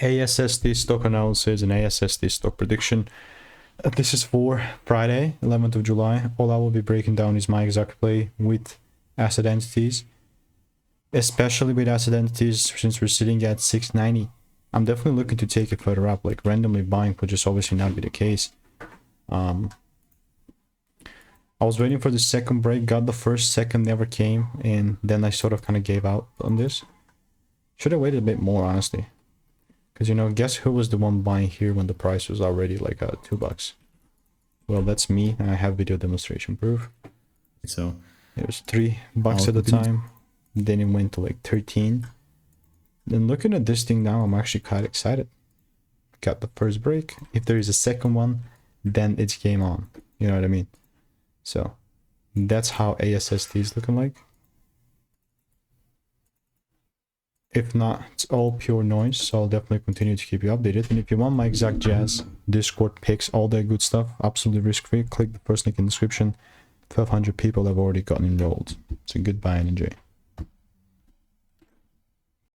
ASST stock analysis and ASST stock prediction. This is for Friday, 11th of July. All I will be breaking down is my exact play with asset entities, especially with asset entities since we're sitting at 690. I'm definitely looking to take it further up. Like randomly buying would just obviously not be the case. I was waiting for the second break, got the first, second never came, and then I sort of kind of gave out on this. Should have waited a bit more, honestly. Because, you know, guess who was the one buying here when the price was already like $2? Well, that's me, and I have video demonstration proof. So it was $3 at the time. Then it went to like 13. Then looking at this thing now, I'm actually quite excited. Got the first break. If there is a second one, then it's game on. You know what I mean? So that's how ASST is looking like. If not, it's all pure noise, so I'll definitely continue to keep you updated. And if you want my exact jazz, Discord picks, all that good stuff, absolutely risk-free, click the first link in the description. 1,200 people have already gotten enrolled. So goodbye and enjoy.